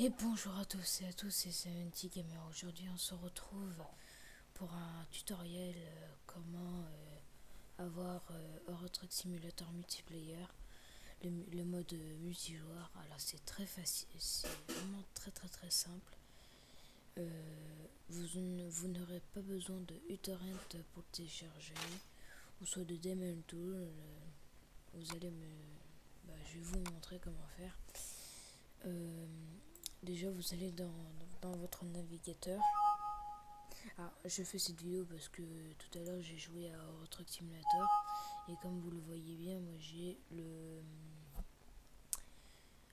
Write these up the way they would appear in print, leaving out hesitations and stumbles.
Et bonjour à tous et à tous, c'est Seventy Gamer. Aujourd'hui, on se retrouve pour un tutoriel comment avoir Euro Truck Simulator multiplayer, le mode multijoueur. Alors, c'est très facile, c'est vraiment très simple. Vous n'aurez pas besoin de uTorrent pour le télécharger, ou soit de Daemon Tool. Vous allez je vais vous montrer comment faire. Déjà, vous allez dans votre navigateur. Ah, je fais cette vidéo parce que tout à l'heure j'ai joué à Euro Truck Simulator et comme vous le voyez bien, moi j'ai le.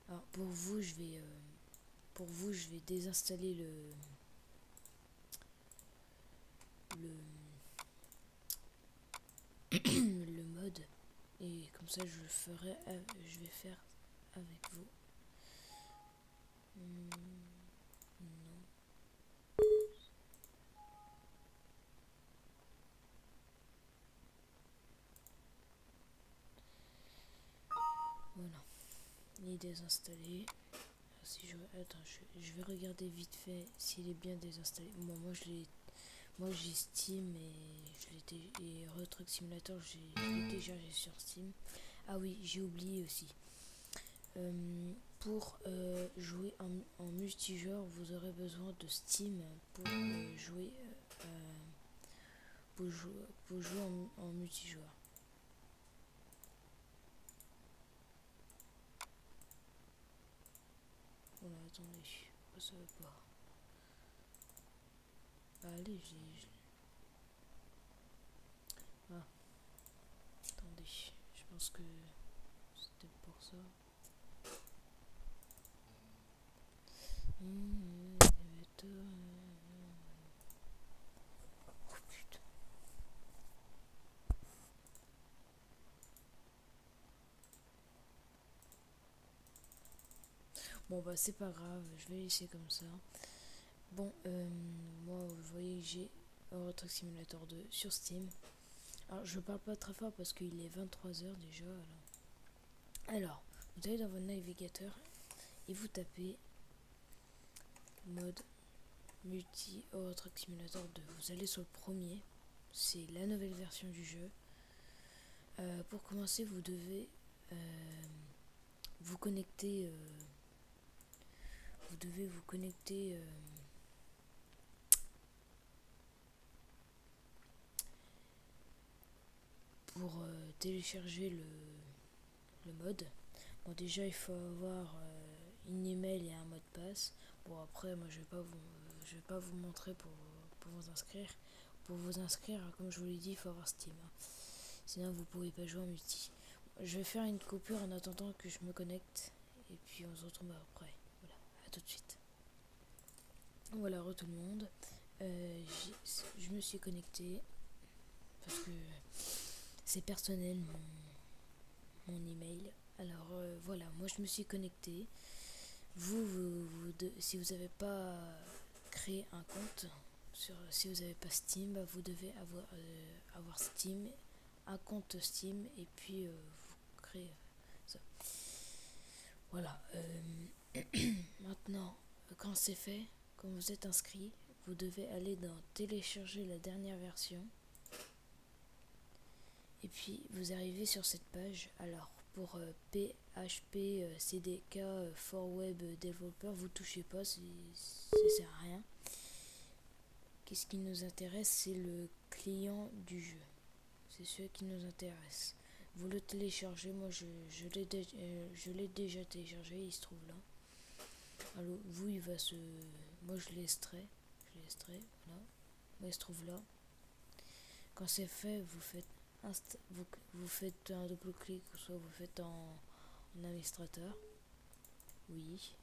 Alors pour vous je vais désinstaller le le mode et comme ça je vais faire avec vous. Non. Voilà, il est désinstallé. Si je attends, je vais regarder vite fait s'il est bien désinstallé. Bon, moi j'ai Steam et Euro Truck Simulator, je l'ai téléchargé sur Steam. Ah oui, j'ai oublié aussi. Pour jouer en multijoueur, vous aurez besoin de Steam pour jouer pour jouer en multijoueur. Voilà, attendez, ça va pas. Allez, ah, attendez, je pense que c'était pour ça. Oh putain. Bon bah c'est pas grave, je vais laisser comme ça. Bon, moi vous voyez que j'ai Euro Truck Simulator 2 sur Steam. Alors je parle pas très fort parce qu'il est 23h déjà. Alors, vous allez dans votre navigateur et vous tapez mode multi Euro Truck Simulator 2. Vous allez sur le premier, c'est la nouvelle version du jeu. Pour commencer, vous devez vous connecter. Vous devez vous connecter pour télécharger le mode. Bon, déjà, il faut avoir une email et un mot de passe. Bon, après, moi, je vais pas vous montrer pour vous inscrire. Pour vous inscrire, comme je vous l'ai dit, il faut avoir Steam. Sinon, vous pouvez pas jouer en multi. Je vais faire une coupure en attendant que je me connecte. Et puis, on se retrouve après. Voilà, à tout de suite. Voilà, re tout le monde. Je me suis connecté parce que c'est personnel mon email. Alors voilà, moi je me suis connecté. Si vous n'avez pas créé un compte, si vous n'avez pas Steam, bah, vous devez avoir Steam, un compte Steam et puis vous créez ça. Voilà. Maintenant, quand c'est fait, quand vous êtes inscrit, vous devez aller dans télécharger la dernière version. Et puis vous arrivez sur cette page. Alors pour PHP CDK for Web Developer, vous touchez pas, ça sert à rien. Qu'est-ce qui nous intéresse? C'est le client du jeu. C'est ce qui nous intéresse. Vous le téléchargez. Moi je l'ai déjà téléchargé, il se trouve là. Alors vous il va se. Moi je l'extrais. Voilà. Moi il se trouve là. Quand c'est fait, vous faites un double clic ou soit vous faites en administrateur. Oui.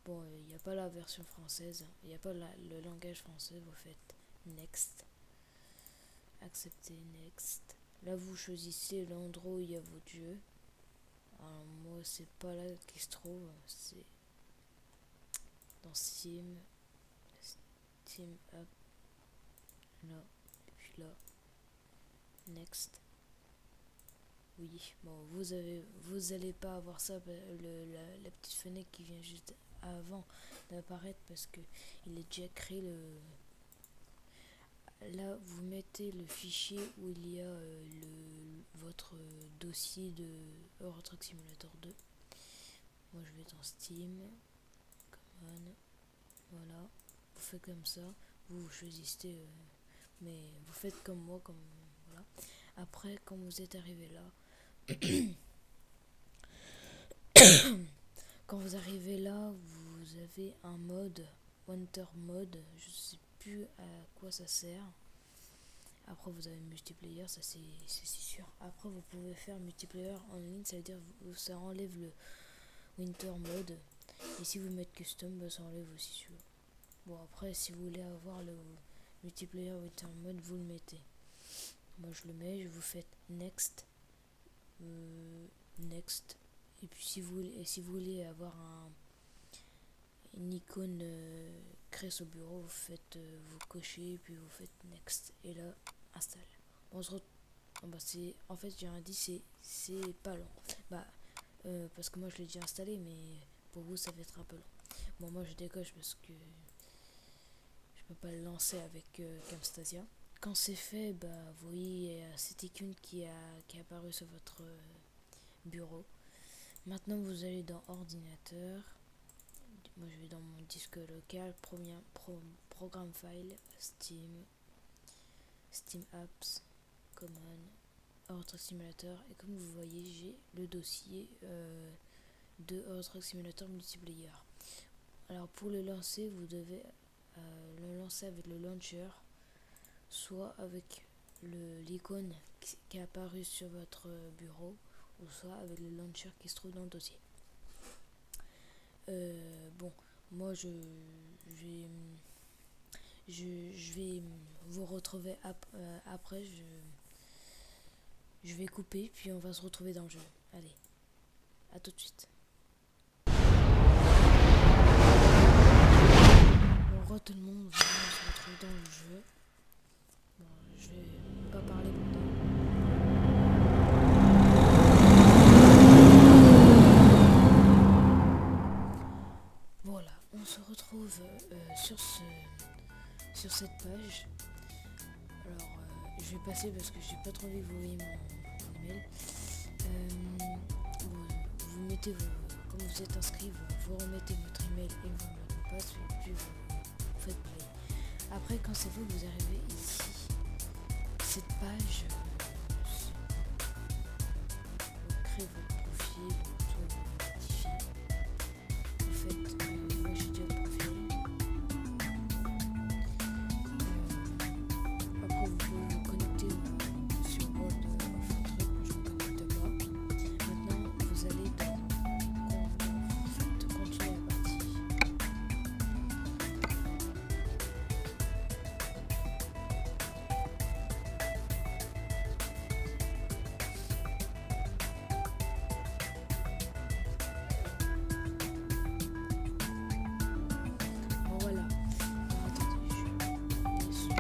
Bon, il n'y a pas la version française, il n'y a pas le langage français, vous faites next. Accepter next. Là vous choisissez l'endroit où il y a votre jeu. Alors moi c'est pas là qu'il se trouve, c'est dans Steam. Steam Up. Là, et puis là. Next. Oui, bon, vous allez pas avoir ça, la petite fenêtre qui vient juste avant d'apparaître parce que il est déjà créé là vous mettez le fichier où il y a votre dossier de Euro Truck Simulator 2. Moi je vais dans Steam, Common, voilà, vous faites comme ça, vous choisissez, mais vous faites comme moi, comme voilà. Après quand vous êtes arrivé là, quand vous arrivez là, vous avez un mode, Winter Mode, je sais plus à quoi ça sert. Après vous avez multiplayer, ça c'est sûr. Après vous pouvez faire multiplayer en ligne, ça veut dire que ça enlève le Winter Mode. Et si vous mettez custom, bah, ça enlève aussi celui-là. Bon après si vous voulez avoir le multiplayer Winter Mode, vous le mettez. Moi je le mets, vous faites Next. Next. Et puis si vous voulez avoir une icône créée au bureau, vous faites vous cochez, puis vous faites Next. Et là, installe. On se retrouve. Bah en fait j'ai un dit c'est pas long. Bah parce que moi je l'ai déjà installé, mais pour vous ça va être un peu long. Bon moi je décoche parce que je peux pas le lancer avec Camstasia. Quand c'est fait, bah vous voyez cette icône qui est apparue sur votre bureau. Maintenant vous allez dans ordinateur. Moi je vais dans mon disque local, programme file, Steam Apps, Common, Euro Truck Simulator, et comme vous voyez j'ai le dossier de Euro Truck Simulator multiplayer. Alors pour le lancer, vous devez le lancer avec le launcher, soit avec l'icône qui est apparue sur votre bureau, ou soit avec le launcher qui se trouve dans le dossier. Bon, moi je vais vous retrouver après. Je vais couper, puis on va se retrouver dans le jeu. Allez, à tout de suite. Bonjour tout le monde, on se retrouve dans le jeu. Bon, je vais pas parler pendant. Voilà, on se retrouve sur cette page. Alors, je vais passer parce que j'ai pas trop envie que vous voyez mon email. Vous mettez comme vous êtes inscrit, vous remettez votre email et votre mot de passe, et puis vous faites pareil. Après, quand c'est vous arrivez ici, cette page, vous créez votre profil, tout vous modifiez. Vous faites, moi j'ai déjà le profil. Après, vous pouvez vous connecter sur World of Truck, je ne me connecte pas. Maintenant, vous allez dans continuer la partie. Bon voilà. Alors, attendez, je vais sur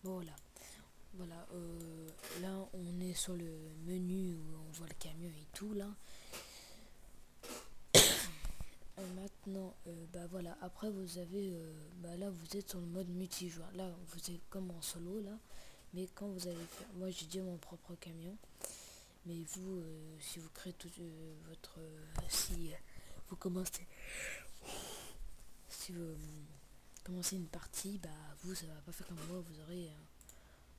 voilà. Voilà, là on est sur le menu où on voit le camion et tout là. Maintenant, bah voilà, après vous avez, bah là vous êtes sur le mode multijoueur. Là vous êtes comme en solo là, mais quand vous allez faire, moi j'ai déjà mon propre camion, mais vous, si vous créez tout votre, si vous commencez, si vous commencez une partie, bah vous ça va pas faire comme moi, vous aurez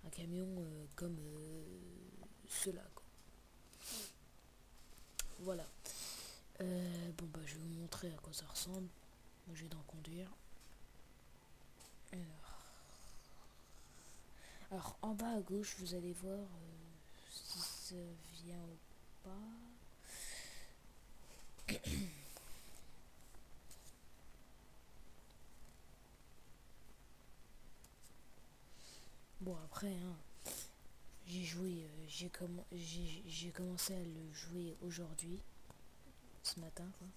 un camion comme ceux-là quoi. Voilà. Bon bah je vais vous montrer à quoi ça ressemble. Moi je vais dans conduire. Alors en bas à gauche vous allez voir si ça vient ou pas. Bon après hein, j'ai joué, j'ai commencé à le jouer aujourd'hui, ce matin quoi.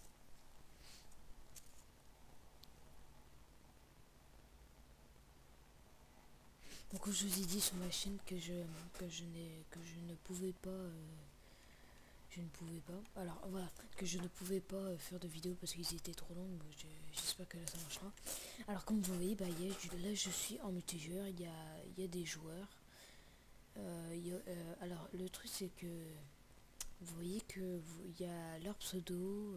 Donc je vous ai dit sur ma chaîne que je ne pouvais pas alors voilà, que je ne pouvais pas faire de vidéos parce qu'ils étaient trop longs. J'espère que là ça marchera. Alors comme vous voyez, là je suis en multijoueur, il y a des joueurs. Alors le truc c'est que vous voyez que il y a leur pseudo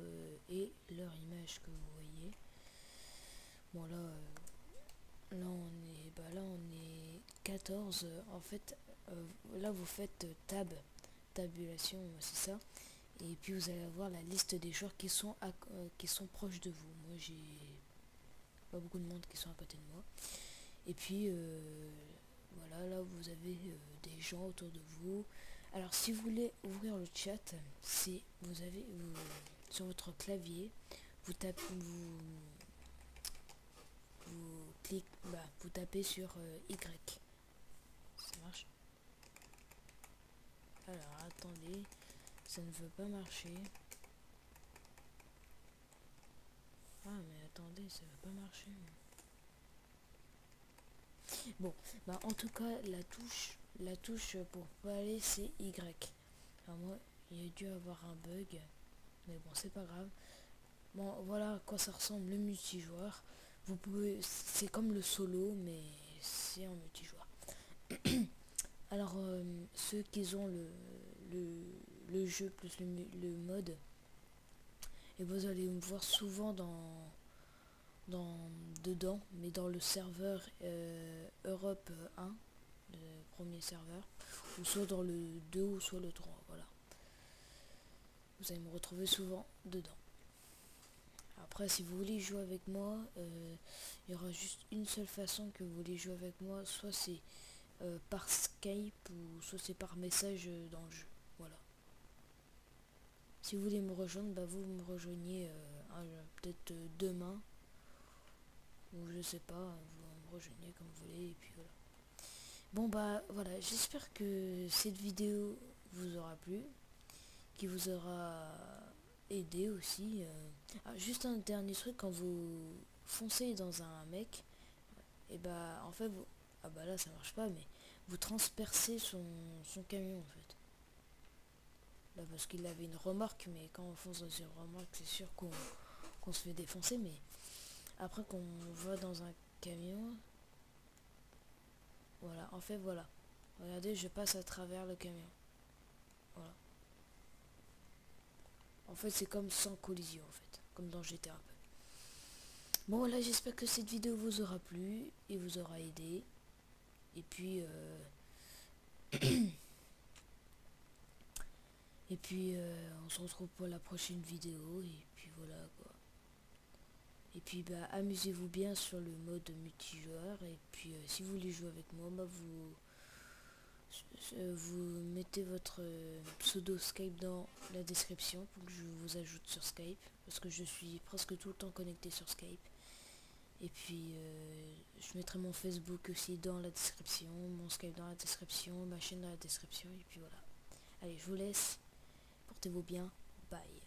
et leur image que vous voyez. Bon là on est 14. En fait là vous faites tabulation, c'est ça. Et puis vous allez avoir la liste des joueurs qui sont proches de vous. Moi j'ai pas beaucoup de monde qui sont à côté de moi. Et puis voilà, là vous avez des gens autour de vous. Alors si vous voulez ouvrir le chat, sur votre clavier, vous tapez sur Y. Ça marche. Alors attendez, ça ne veut pas marcher. Ah mais attendez, ça veut pas marcher. Bon, en tout cas la touche pour pas aller c'est Y. Alors moi il y a dû avoir un bug, mais bon c'est pas grave. Bon voilà à quoi ça ressemble le multijoueur. Vous pouvez, c'est comme le solo mais c'est en multijoueur. Alors ceux qui ont le jeu plus le mode, et vous allez me voir souvent dedans, mais dans le serveur Europe 1, le premier serveur, ou soit dans le 2 ou soit le 3, voilà. Vous allez me retrouver souvent dedans. Après si vous voulez jouer avec moi, il y aura juste une seule façon que vous voulez jouer avec moi, soit c'est par Skype ou soit c'est par message dans le jeu, voilà. Si vous voulez me rejoindre, vous me rejoignez peut-être demain, ou je sais pas, vous me rejoignez comme vous voulez, et puis voilà. Bon voilà, j'espère que cette vidéo vous aura plu, qui vous aura aidé aussi. Juste un dernier truc, quand vous foncez dans un mec, et en fait vous, là ça marche pas, mais vous transpercez son camion en fait. Là parce qu'il avait une remorque, mais quand on fonce dans une remorque c'est sûr qu'on se fait défoncer, mais après qu'on va dans un camion, voilà, en fait voilà, regardez, je passe à travers le camion, voilà. En fait c'est comme sans collision en fait, comme dans GTA un peu. Bon voilà, j'espère que cette vidéo vous aura plu et vous aura aidé, et puis on se retrouve pour la prochaine vidéo, et puis voilà quoi. Et puis amusez-vous bien sur le mode multijoueur, et puis si vous voulez jouer avec moi, vous mettez votre pseudo Skype dans la description pour que je vous ajoute sur Skype, parce que je suis presque tout le temps connecté sur Skype. Et puis je mettrai mon Facebook aussi dans la description, mon Skype dans la description, ma chaîne dans la description, et puis voilà. Allez, je vous laisse, portez-vous bien, bye.